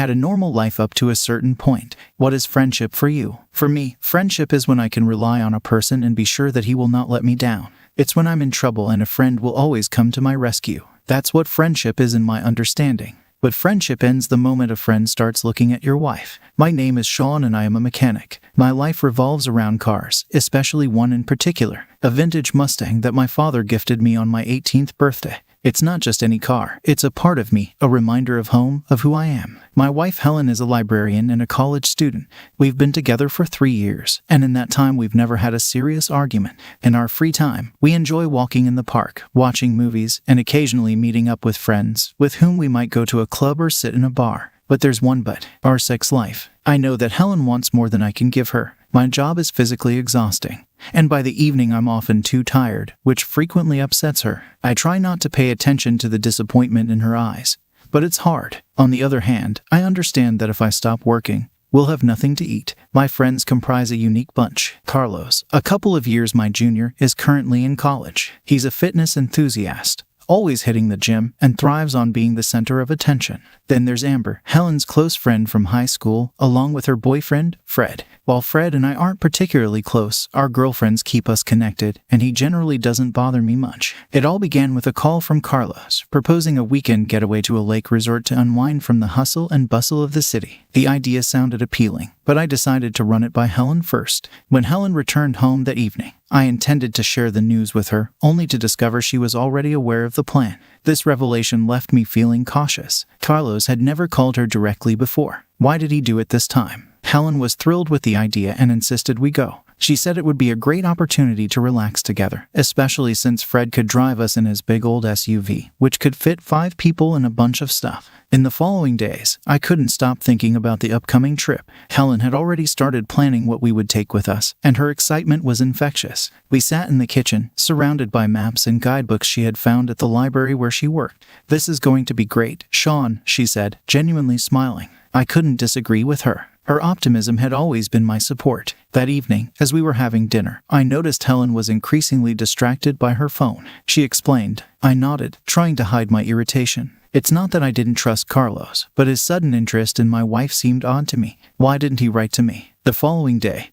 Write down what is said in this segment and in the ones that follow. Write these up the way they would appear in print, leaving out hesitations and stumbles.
had a normal life up to a certain point. What is friendship for you? For me, friendship is when I can rely on a person and be sure that he will not let me down. It's when I'm in trouble and a friend will always come to my rescue. That's what friendship is in my understanding. But friendship ends the moment a friend starts looking at your wife. My name is Sean and I am a mechanic. My life revolves around cars, especially one in particular, a vintage Mustang that my father gifted me on my 18th birthday. It's not just any car. It's a part of me, a reminder of home, of who I am. My wife Helen is a librarian and a college student. We've been together for 3 years, and in that time we've never had a serious argument. In our free time, we enjoy walking in the park, watching movies, and occasionally meeting up with friends, with whom we might go to a club or sit in a bar. But there's one but: our sex life. I know that Helen wants more than I can give her. My job is physically exhausting, and by the evening I'm often too tired, which frequently upsets her. I try not to pay attention to the disappointment in her eyes, but it's hard. On the other hand, I understand that if I stop working, we'll have nothing to eat. My friends comprise a unique bunch. Carlos, a couple of years my junior, is currently in college. He's a fitness enthusiast, always hitting the gym, and thrives on being the center of attention. Then there's Amber, Helen's close friend from high school, along with her boyfriend, Fred. While Fred and I aren't particularly close, our girlfriends keep us connected, and he generally doesn't bother me much. It all began with a call from Carlos, proposing a weekend getaway to a lake resort to unwind from the hustle and bustle of the city. The idea sounded appealing, but I decided to run it by Helen first. When Helen returned home that evening, I intended to share the news with her, only to discover she was already aware of the plan. This revelation left me feeling cautious. Carlos had never called her directly before. Why did he do it this time? Helen was thrilled with the idea and insisted we go. She said it would be a great opportunity to relax together, especially since Fred could drive us in his big old SUV, which could fit 5 people and a bunch of stuff. In the following days, I couldn't stop thinking about the upcoming trip. Helen had already started planning what we would take with us, and her excitement was infectious. We sat in the kitchen, surrounded by maps and guidebooks she had found at the library where she worked. "This is going to be great, Sean," she said, genuinely smiling. I couldn't disagree with her. Her optimism had always been my support. That evening, as we were having dinner, I noticed Helen was increasingly distracted by her phone. She explained. I nodded, trying to hide my irritation. It's not that I didn't trust Carlos, but his sudden interest in my wife seemed odd to me. Why didn't he write to me? The following day,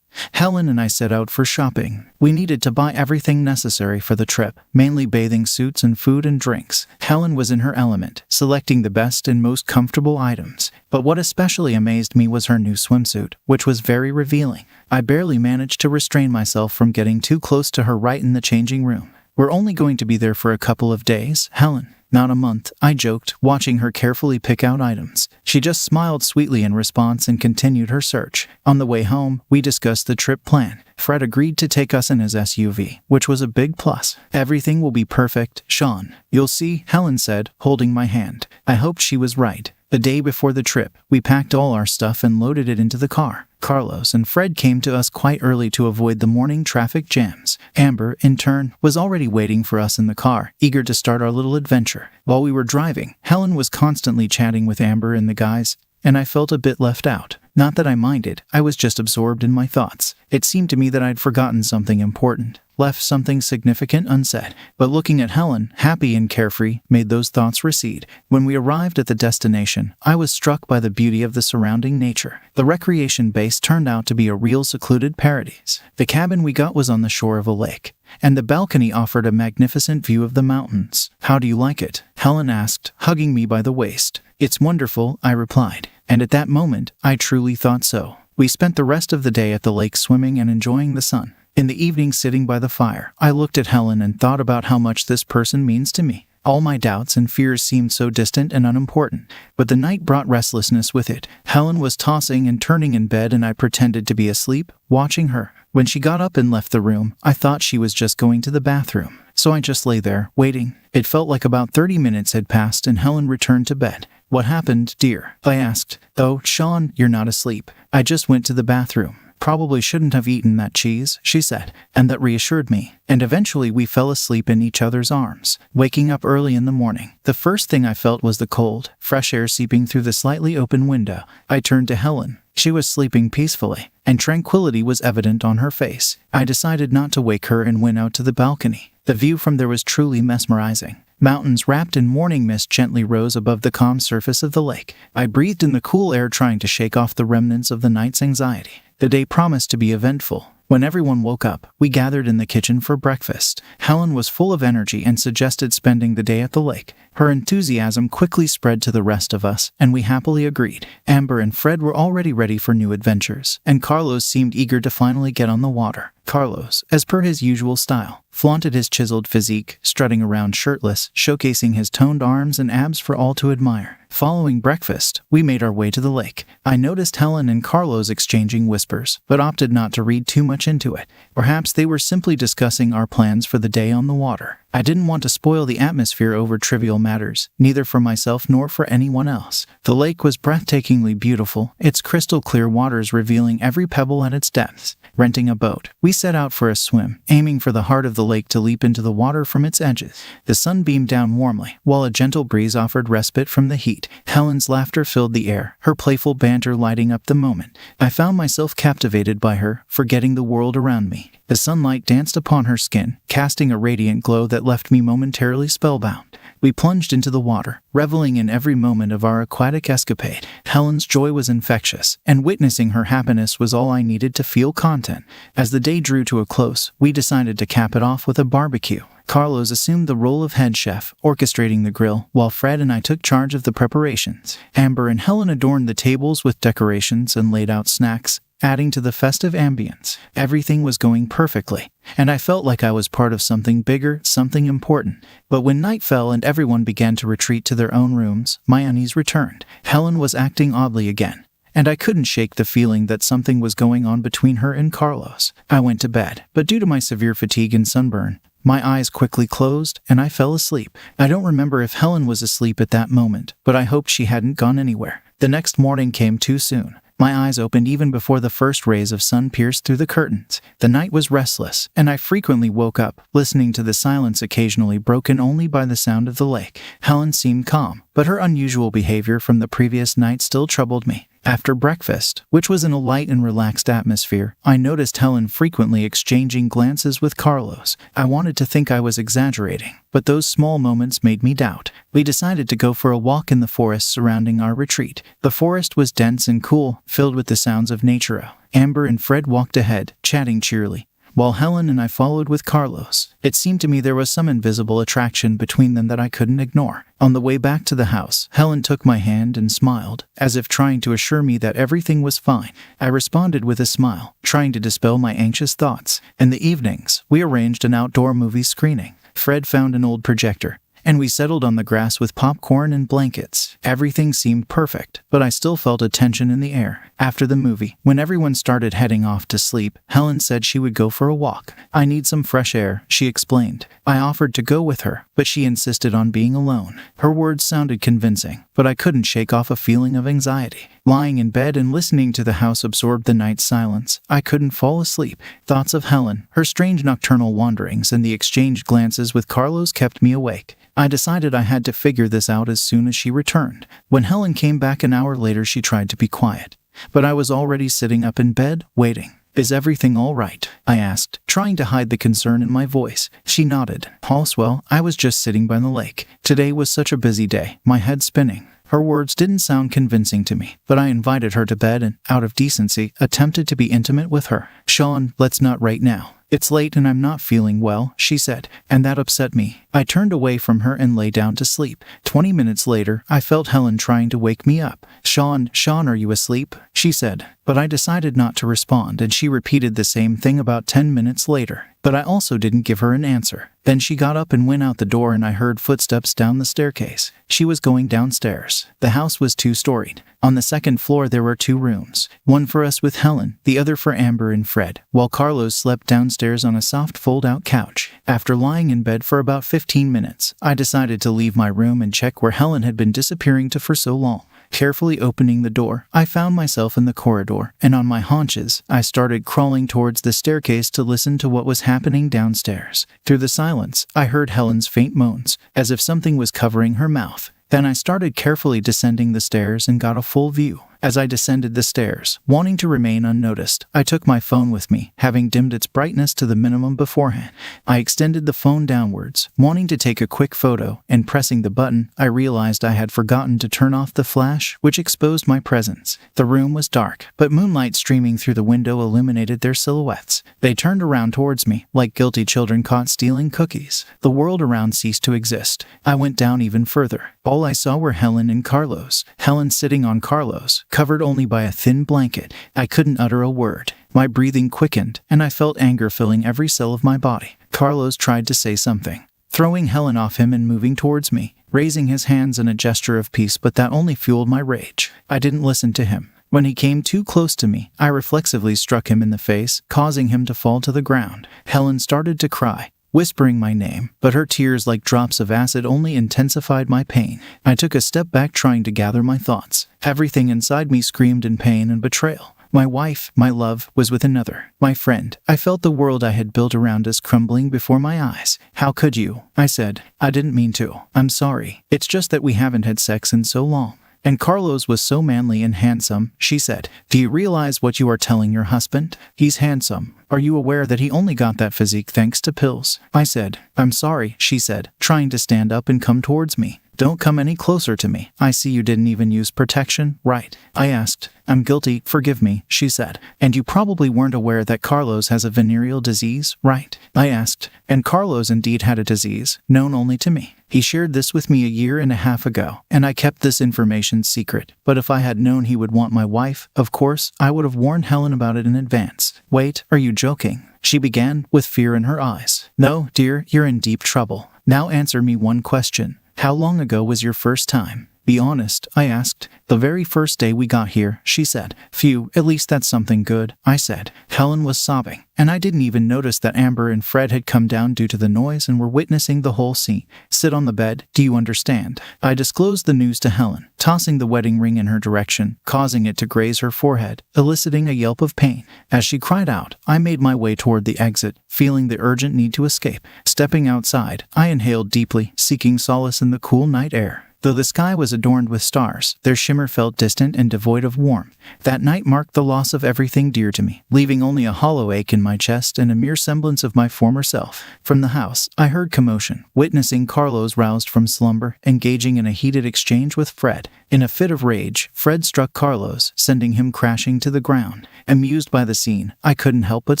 Helen and I set out for shopping. We needed to buy everything necessary for the trip, mainly bathing suits and food and drinks. Helen was in her element, selecting the best and most comfortable items. But what especially amazed me was her new swimsuit, which was very revealing. I barely managed to restrain myself from getting too close to her right in the changing room. "We're only going to be there for a couple of days, Helen. Not a month," I joked, watching her carefully pick out items. She just smiled sweetly in response and continued her search. On the way home, we discussed the trip plan. Fred agreed to take us in his SUV, which was a big plus. "Everything will be perfect, Sean. You'll see," Helen said, holding my hand. I hoped she was right. The day before the trip, we packed all our stuff and loaded it into the car. Carlos and Fred came to us quite early to avoid the morning traffic jams. Amber, in turn, was already waiting for us in the car, eager to start our little adventure. While we were driving, Helen was constantly chatting with Amber and the guys, and I felt a bit left out. Not that I minded, I was just absorbed in my thoughts. It seemed to me that I'd forgotten something important, left something significant unsaid. But looking at Helen, happy and carefree, made those thoughts recede. When we arrived at the destination, I was struck by the beauty of the surrounding nature. The recreation base turned out to be a real secluded paradise. The cabin we got was on the shore of a lake, and the balcony offered a magnificent view of the mountains. "How do you like it?" Helen asked, hugging me by the waist. "It's wonderful," I replied. And at that moment, I truly thought so. We spent the rest of the day at the lake swimming and enjoying the sun. In the evening, sitting by the fire, I looked at Helen and thought about how much this person means to me. All my doubts and fears seemed so distant and unimportant, but the night brought restlessness with it. Helen was tossing and turning in bed and I pretended to be asleep, watching her. When she got up and left the room, I thought she was just going to the bathroom. So I just lay there, waiting. It felt like about 30 minutes had passed and Helen returned to bed. "What happened, dear?" I asked. "Oh, Sean, you're not asleep. I just went to the bathroom. Probably shouldn't have eaten that cheese," she said, and that reassured me. And eventually we fell asleep in each other's arms. Waking up early in the morning, the first thing I felt was the cold, fresh air seeping through the slightly open window. I turned to Helen. She was sleeping peacefully, and tranquility was evident on her face. I decided not to wake her and went out to the balcony. The view from there was truly mesmerizing. Mountains wrapped in morning mist gently rose above the calm surface of the lake. I breathed in the cool air, trying to shake off the remnants of the night's anxiety. The day promised to be eventful. When everyone woke up, we gathered in the kitchen for breakfast. Helen was full of energy and suggested spending the day at the lake. Her enthusiasm quickly spread to the rest of us, and we happily agreed. Amber and Fred were already ready for new adventures, and Carlos seemed eager to finally get on the water. Carlos, as per his usual style, flaunted his chiseled physique, strutting around shirtless, showcasing his toned arms and abs for all to admire. Following breakfast, we made our way to the lake. I noticed Helen and Carlos exchanging whispers, but opted not to read too much into it. Perhaps they were simply discussing our plans for the day on the water. I didn't want to spoil the atmosphere over trivial matters, neither for myself nor for anyone else. The lake was breathtakingly beautiful, its crystal clear waters revealing every pebble at its depths. Renting a boat, we set out for a swim, aiming for the heart of the lake to leap into the water from its edges. The sun beamed down warmly, while a gentle breeze offered respite from the heat. Helen's laughter filled the air, her playful banter lighting up the moment. I found myself captivated by her, forgetting the world around me. The sunlight danced upon her skin, casting a radiant glow that left me momentarily spellbound. We plunged into the water, reveling in every moment of our aquatic escapade. Helen's joy was infectious, and witnessing her happiness was all I needed to feel content. As the day drew to a close, we decided to cap it off with a barbecue. Carlos assumed the role of head chef, orchestrating the grill, while Fred and I took charge of the preparations. Amber and Helen adorned the tables with decorations and laid out snacks, adding to the festive ambience. Everything was going perfectly, and I felt like I was part of something bigger, something important. But when night fell and everyone began to retreat to their own rooms, my unease returned. Helen was acting oddly again, and I couldn't shake the feeling that something was going on between her and Carlos. I went to bed, but due to my severe fatigue and sunburn, my eyes quickly closed, and I fell asleep. I don't remember if Helen was asleep at that moment, but I hoped she hadn't gone anywhere. The next morning came too soon. My eyes opened even before the first rays of sun pierced through the curtains. The night was restless, and I frequently woke up, listening to the silence occasionally broken only by the sound of the lake. Helen seemed calm, but her unusual behavior from the previous night still troubled me. After breakfast, which was in a light and relaxed atmosphere, I noticed Helen frequently exchanging glances with Carlos. I wanted to think I was exaggerating, but those small moments made me doubt. We decided to go for a walk in the forest surrounding our retreat. The forest was dense and cool, filled with the sounds of nature. Amber and Fred walked ahead, chatting cheerily, while Helen and I followed with Carlos. It seemed to me there was some invisible attraction between them that I couldn't ignore. On the way back to the house, Helen took my hand and smiled, as if trying to assure me that everything was fine. I responded with a smile, trying to dispel my anxious thoughts. In the evenings, we arranged an outdoor movie screening. Fred found an old projector, and we settled on the grass with popcorn and blankets. Everything seemed perfect, but I still felt a tension in the air. After the movie, when everyone started heading off to sleep, Helen said she would go for a walk. "I need some fresh air," she explained. I offered to go with her, but she insisted on being alone. Her words sounded convincing, but I couldn't shake off a feeling of anxiety. Lying in bed and listening to the house absorb the night's silence, I couldn't fall asleep. Thoughts of Helen, her strange nocturnal wanderings, and the exchanged glances with Carlos kept me awake. I decided I had to figure this out as soon as she returned. When Helen came back an hour later, she tried to be quiet, but I was already sitting up in bed, waiting. "Is everything all right?" I asked, trying to hide the concern in my voice. She nodded. "All's well. I was just sitting by the lake. Today was such a busy day, my head spinning." Her words didn't sound convincing to me, but I invited her to bed and, out of decency, attempted to be intimate with her. "Sean, let's not right now. It's late and I'm not feeling well," she said, and that upset me. I turned away from her and lay down to sleep. 20 minutes later, I felt Helen trying to wake me up. Sean, are you asleep?" she said. But I decided not to respond, and she repeated the same thing about 10 minutes later. But I also didn't give her an answer. Then she got up and went out the door, and I heard footsteps down the staircase. She was going downstairs. The house was 2-storied. On the second floor there were 2 rooms, one for us with Helen, the other for Amber and Fred, while Carlos slept downstairs on a soft fold-out couch. After lying in bed for about 15 minutes, I decided to leave my room and check where Helen had been disappearing to for so long. Carefully opening the door, I found myself in the corridor, and on my haunches, I started crawling towards the staircase to listen to what was happening downstairs. Through the silence, I heard Helen's faint moans, as if something was covering her mouth. Then I started carefully descending the stairs and got a full view. As I descended the stairs, wanting to remain unnoticed, I took my phone with me, having dimmed its brightness to the minimum beforehand. I extended the phone downwards, wanting to take a quick photo, and pressing the button, I realized I had forgotten to turn off the flash, which exposed my presence. The room was dark, but moonlight streaming through the window illuminated their silhouettes. They turned around towards me, like guilty children caught stealing cookies. The world around ceased to exist. I went down even further. All I saw were Helen and Carlos. Helen sitting on Carlos, covered only by a thin blanket. I couldn't utter a word. My breathing quickened, and I felt anger filling every cell of my body. Carlos tried to say something, throwing Helen off him and moving towards me, raising his hands in a gesture of peace, but that only fueled my rage. I didn't listen to him. When he came too close to me, I reflexively struck him in the face, causing him to fall to the ground. Helen started to cry, whispering my name, but her tears like drops of acid only intensified my pain. I took a step back, trying to gather my thoughts. Everything inside me screamed in pain and betrayal. My wife, my love, was with another. My friend. I felt the world I had built around us crumbling before my eyes. "How could you?" I said. "I didn't mean to. I'm sorry. It's just that we haven't had sex in so long. And Carlos was so manly and handsome," she said. "Do you realize what you are telling your husband? He's handsome. Are you aware that he only got that physique thanks to pills?" I said. "I'm sorry," she said, trying to stand up and come towards me. "Don't come any closer to me. I see you didn't even use protection, right?" I asked. "I'm guilty, forgive me," she said. "And you probably weren't aware that Carlos has a venereal disease, right?" I asked. And Carlos indeed had a disease, known only to me. He shared this with me a year and a half ago, and I kept this information secret. But if I had known he would want my wife, of course, I would have warned Helen about it in advance. "Wait, are you joking?" she began, with fear in her eyes. "No, dear, you're in deep trouble. Now answer me one question. How long ago was your first time? Be honest," I asked. "The very first day we got here," she said. "Phew, at least that's something good," I said. Helen was sobbing, and I didn't even notice that Amber and Fred had come down due to the noise and were witnessing the whole scene. "Sit on the bed, do you understand?" I disclosed the news to Helen, tossing the wedding ring in her direction, causing it to graze her forehead, eliciting a yelp of pain. As she cried out, I made my way toward the exit, feeling the urgent need to escape. Stepping outside, I inhaled deeply, seeking solace in the cool night air. Though the sky was adorned with stars, their shimmer felt distant and devoid of warmth. That night marked the loss of everything dear to me, leaving only a hollow ache in my chest and a mere semblance of my former self. From the house, I heard commotion, witnessing Carlos roused from slumber, engaging in a heated exchange with Fred. In a fit of rage, Fred struck Carlos, sending him crashing to the ground. Amused by the scene, I couldn't help but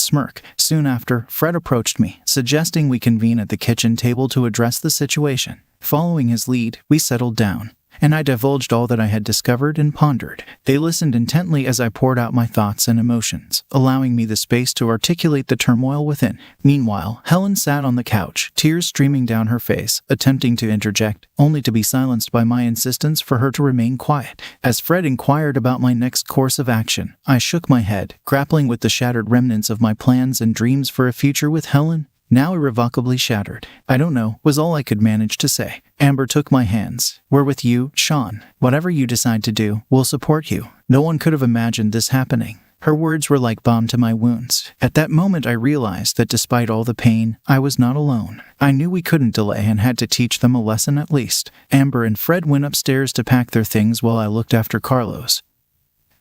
smirk. Soon after, Fred approached me, suggesting we convene at the kitchen table to address the situation. Following his lead, we settled down, and I divulged all that I had discovered and pondered. They listened intently as I poured out my thoughts and emotions, allowing me the space to articulate the turmoil within. Meanwhile, Helen sat on the couch, tears streaming down her face, attempting to interject, only to be silenced by my insistence for her to remain quiet. As Fred inquired about my next course of action, I shook my head, grappling with the shattered remnants of my plans and dreams for a future with Helen, now irrevocably shattered. "I don't know," was all I could manage to say. Amber took my hands. "We're with you, Sean. Whatever you decide to do, we'll support you. No one could have imagined this happening." Her words were like balm to my wounds. At that moment I realized that despite all the pain, I was not alone. I knew we couldn't delay and had to teach them a lesson at least. Amber and Fred went upstairs to pack their things while I looked after Carlos,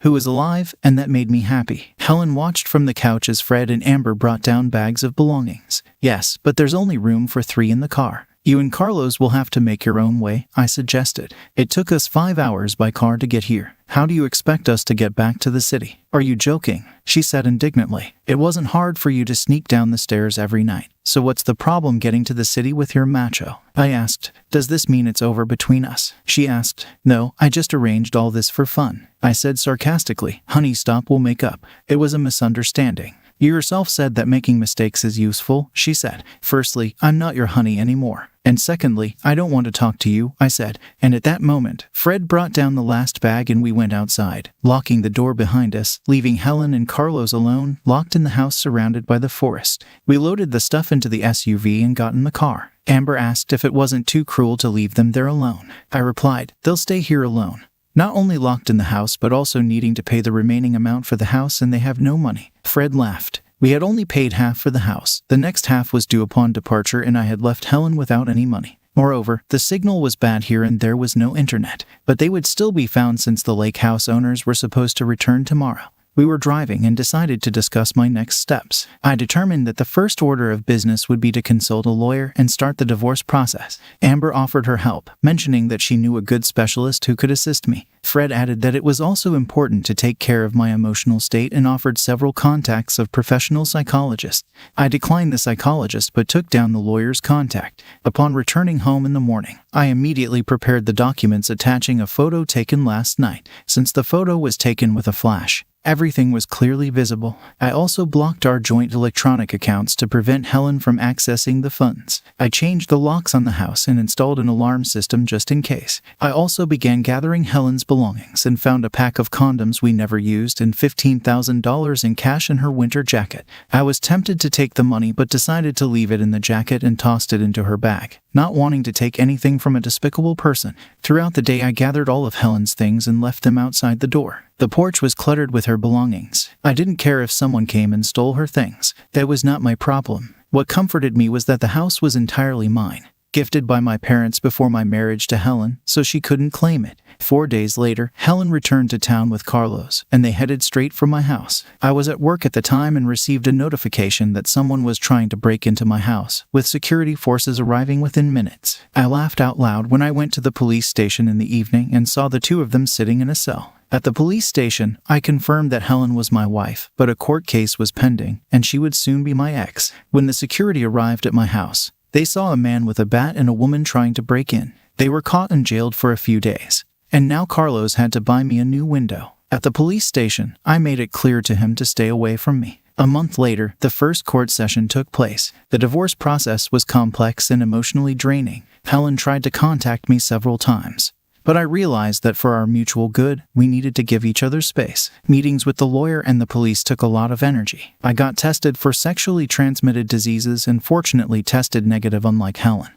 who was alive, and that made me happy. Helen watched from the couch as Fred and Amber brought down bags of belongings. "Yes, but there's only room for 3 in the car. You and Carlos will have to make your own way," I suggested. "It took us 5 hours by car to get here. How do you expect us to get back to the city?" "Are you joking?" she said indignantly. "It wasn't hard for you to sneak down the stairs every night. So what's the problem getting to the city with your macho?" I asked. "Does this mean it's over between us?" She asked. "No, I just arranged all this for fun," I said sarcastically. "Honey, stop, we'll make up. It was a misunderstanding." "You yourself said that making mistakes is useful," she said. "Firstly, I'm not your honey anymore. And secondly, I don't want to talk to you," I said. And at that moment, Fred brought down the last bag and we went outside, locking the door behind us, leaving Helen and Carlos alone, locked in the house surrounded by the forest. We loaded the stuff into the SUV and got in the car. Amber asked if it wasn't too cruel to leave them there alone. I replied, "They'll stay here alone. Not only locked in the house but also needing to pay the remaining amount for the house, and they have no money." Fred laughed. We had only paid half for the house. The next half was due upon departure, and I had left Helen without any money. Moreover, the signal was bad here and there was no internet, but they would still be found since the lake house owners were supposed to return tomorrow. We were driving and decided to discuss my next steps. I determined that the first order of business would be to consult a lawyer and start the divorce process. Amber offered her help, mentioning that she knew a good specialist who could assist me. Fred added that it was also important to take care of my emotional state and offered several contacts of professional psychologists. I declined the psychologist but took down the lawyer's contact. Upon returning home in the morning, I immediately prepared the documents attaching a photo taken last night. Since the photo was taken with a flash, everything was clearly visible. I also blocked our joint electronic accounts to prevent Helen from accessing the funds. I changed the locks on the house and installed an alarm system just in case. I also began gathering Helen's belongings and found a pack of condoms we never used and $15,000 in cash in her winter jacket. I was tempted to take the money but decided to leave it in the jacket and tossed it into her bag, not wanting to take anything from a despicable person. Throughout the day I gathered all of Helen's things and left them outside the door. The porch was cluttered with her belongings. I didn't care if someone came and stole her things. That was not my problem. What comforted me was that the house was entirely mine, gifted by my parents before my marriage to Helen, so she couldn't claim it. 4 days later, Helen returned to town with Carlos, and they headed straight for my house. I was at work at the time and received a notification that someone was trying to break into my house, with security forces arriving within minutes. I laughed out loud when I went to the police station in the evening and saw the two of them sitting in a cell. At the police station, I confirmed that Helen was my wife, but a court case was pending, and she would soon be my ex. When the security arrived at my house, they saw a man with a bat and a woman trying to break in. They were caught and jailed for a few days. And now Carlos had to buy me a new window. At the police station, I made it clear to him to stay away from me. A month later, the first court session took place. The divorce process was complex and emotionally draining. Helen tried to contact me several times, but I realized that for our mutual good, we needed to give each other space. Meetings with the lawyer and the police took a lot of energy. I got tested for sexually transmitted diseases and fortunately tested negative, unlike Helen,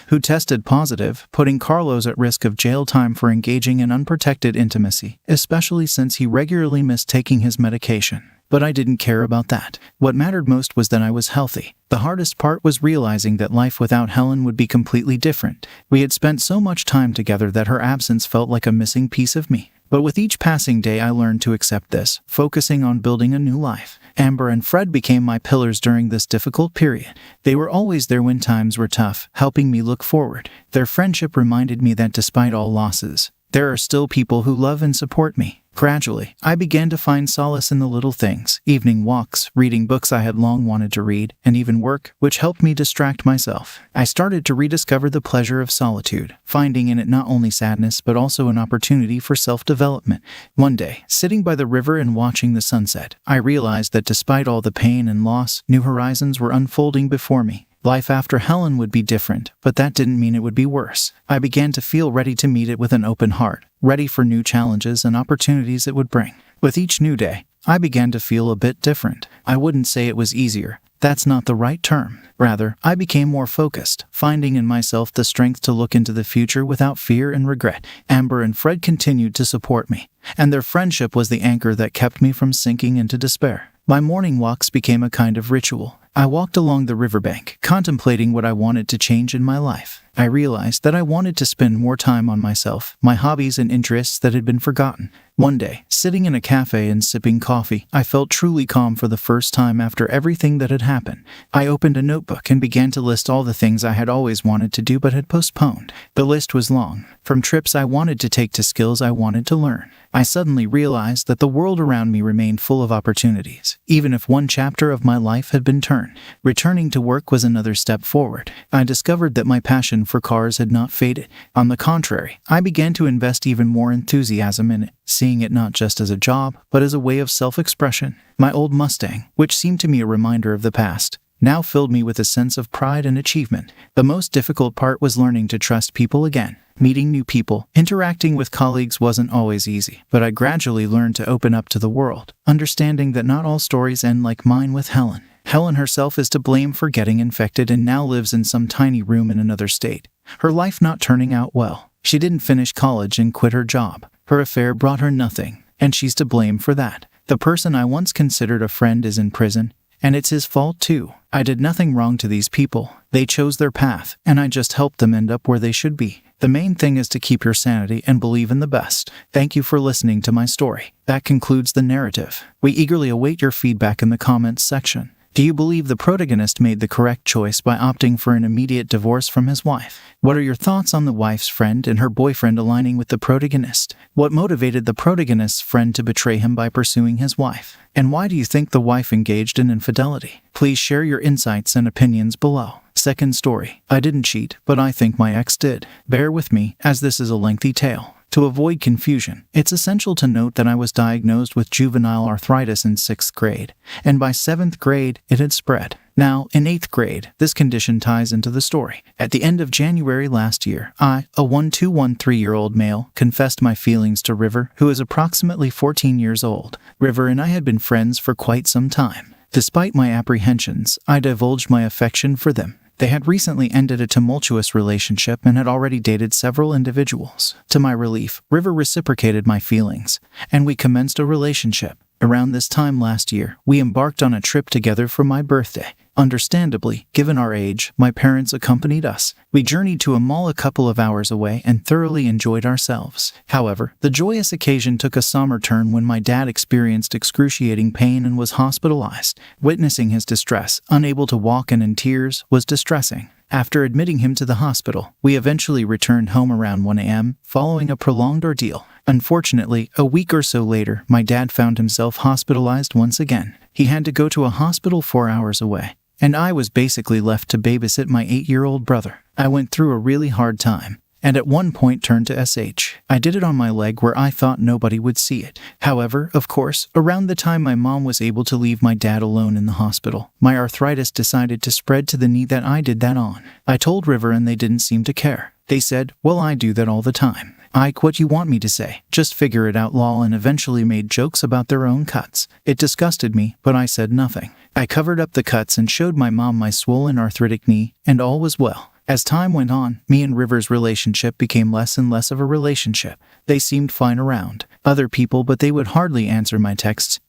who tested positive, putting Carlos at risk of jail time for engaging in unprotected intimacy, especially since he regularly missed taking his medication. But I didn't care about that. What mattered most was that I was healthy. The hardest part was realizing that life without Helen would be completely different. We had spent so much time together that her absence felt like a missing piece of me. But with each passing day I learned to accept this, focusing on building a new life. Amber and Fred became my pillars during this difficult period. They were always there when times were tough, helping me look forward. Their friendship reminded me that despite all losses, there are still people who love and support me. Gradually, I began to find solace in the little things: evening walks, reading books I had long wanted to read, and even work, which helped me distract myself. I started to rediscover the pleasure of solitude, finding in it not only sadness but also an opportunity for self-development. One day, sitting by the river and watching the sunset, I realized that despite all the pain and loss, new horizons were unfolding before me. Life after Helen would be different, but that didn't mean it would be worse. I began to feel ready to meet it with an open heart, ready for new challenges and opportunities it would bring. With each new day, I began to feel a bit different. I wouldn't say it was easier. That's not the right term. Rather, I became more focused, finding in myself the strength to look into the future without fear and regret. Amber and Fred continued to support me, and their friendship was the anchor that kept me from sinking into despair. My morning walks became a kind of ritual. I walked along the riverbank, contemplating what I wanted to change in my life. I realized that I wanted to spend more time on myself, my hobbies and interests that had been forgotten. One day, sitting in a cafe and sipping coffee, I felt truly calm for the first time after everything that had happened. I opened a notebook and began to list all the things I had always wanted to do but had postponed. The list was long, from trips I wanted to take to skills I wanted to learn. I suddenly realized that the world around me remained full of opportunities, even if one chapter of my life had been turned. Returning to work was another step forward. I discovered that my passion for cars had not faded. On the contrary, I began to invest even more enthusiasm in it, seeing it not just as a job, but as a way of self-expression. My old Mustang, which seemed to me a reminder of the past, now filled me with a sense of pride and achievement. The most difficult part was learning to trust people again. Meeting new people, interacting with colleagues wasn't always easy, but I gradually learned to open up to the world, understanding that not all stories end like mine with Helen. Helen herself is to blame for getting infected and now lives in some tiny room in another state, her life not turning out well. She didn't finish college and quit her job. Her affair brought her nothing, and she's to blame for that. The person I once considered a friend is in prison, And it's his fault too. I did nothing wrong to these people. They chose their path, and I just helped them end up where they should be. The main thing is to keep your sanity and believe in the best. Thank you for listening to my story. That concludes the narrative. We eagerly await your feedback in the comments section. Do you believe the protagonist made the correct choice by opting for an immediate divorce from his wife? What are your thoughts on the wife's friend and her boyfriend aligning with the protagonist? What motivated the protagonist's friend to betray him by pursuing his wife? And why do you think the wife engaged in infidelity? Please share your insights and opinions below. Second story. I didn't cheat, but I think my ex did. Bear with me, as this is a lengthy tale. To avoid confusion, it's essential to note that I was diagnosed with juvenile arthritis in 6th grade, and by 7th grade, it had spread. Now, in 8th grade, this condition ties into the story. At the end of January last year, I, a 1213-year-old male, confessed my feelings to River, who is approximately 14 years old. River and I had been friends for quite some time. Despite my apprehensions, I divulged my affection for them. They had recently ended a tumultuous relationship and had already dated several individuals. To my relief, River reciprocated my feelings, and we commenced a relationship. Around this time last year, we embarked on a trip together for my birthday. Understandably, given our age, my parents accompanied us. We journeyed to a mall a couple of hours away and thoroughly enjoyed ourselves. However, the joyous occasion took a somber turn when my dad experienced excruciating pain and was hospitalized. Witnessing his distress, unable to walk and in tears, was distressing. After admitting him to the hospital, we eventually returned home around 1 a.m., following a prolonged ordeal. Unfortunately, a week or so later, my dad found himself hospitalized once again. He had to go to a hospital 4 hours away, and I was basically left to babysit my 8-year-old brother. I went through a really hard time, and at one point turned to SH. I did it on my leg where I thought nobody would see it. However, of course, around the time my mom was able to leave my dad alone in the hospital, my arthritis decided to spread to the knee that I did that on. I told River and they didn't seem to care. They said, "Well, I do that all the time. Ike, what you want me to say? Just figure it out, lol," and eventually made jokes about their own cuts. It disgusted me, but I said nothing. I covered up the cuts and showed my mom my swollen arthritic knee, and all was well. As time went on, me and River's relationship became less and less of a relationship. They seemed fine around other people, but they would hardly answer my texts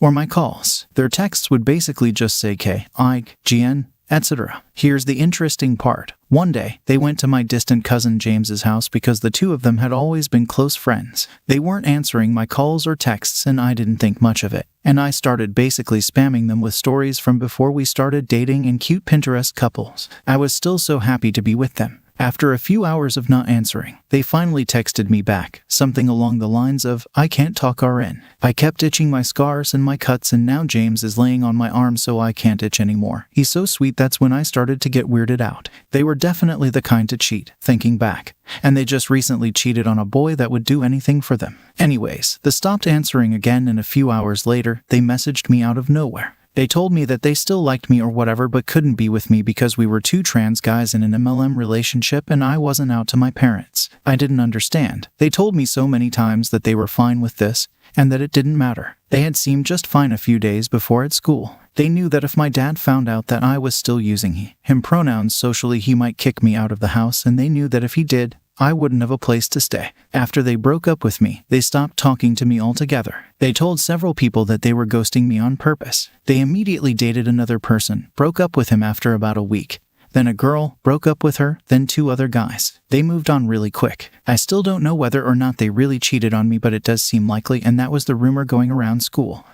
or my calls. Their texts would basically just say K, Ike, GN, etc. Here's the interesting part. One day, they went to my distant cousin James's house because the two of them had always been close friends. They weren't answering my calls or texts and I didn't think much of it. And I started basically spamming them with stories from before we started dating and cute Pinterest couples. I was still so happy to be with them. After a few hours of not answering, they finally texted me back, something along the lines of, "I can't talk RN. I kept itching my scars and my cuts and now James is laying on my arm so I can't itch anymore. He's so sweet." That's when I started to get weirded out. They were definitely the kind to cheat, thinking back. And they just recently cheated on a boy that would do anything for them. Anyways, they stopped answering again and a few hours later, they messaged me out of nowhere. They told me that they still liked me or whatever but couldn't be with me because we were two trans guys in an MLM relationship and I wasn't out to my parents. I didn't understand. They told me so many times that they were fine with this and that it didn't matter. They had seemed just fine a few days before at school. They knew that if my dad found out that I was still using him pronouns socially, he might kick me out of the house, and they knew that if he did, I wouldn't have a place to stay. After they broke up with me, they stopped talking to me altogether. They told several people that they were ghosting me on purpose. They immediately dated another person, broke up with him after about a week. Then a girl, broke up with her, then 2 other guys. They moved on really quick. I still don't know whether or not they really cheated on me, but it does seem likely, and that was the rumor going around school.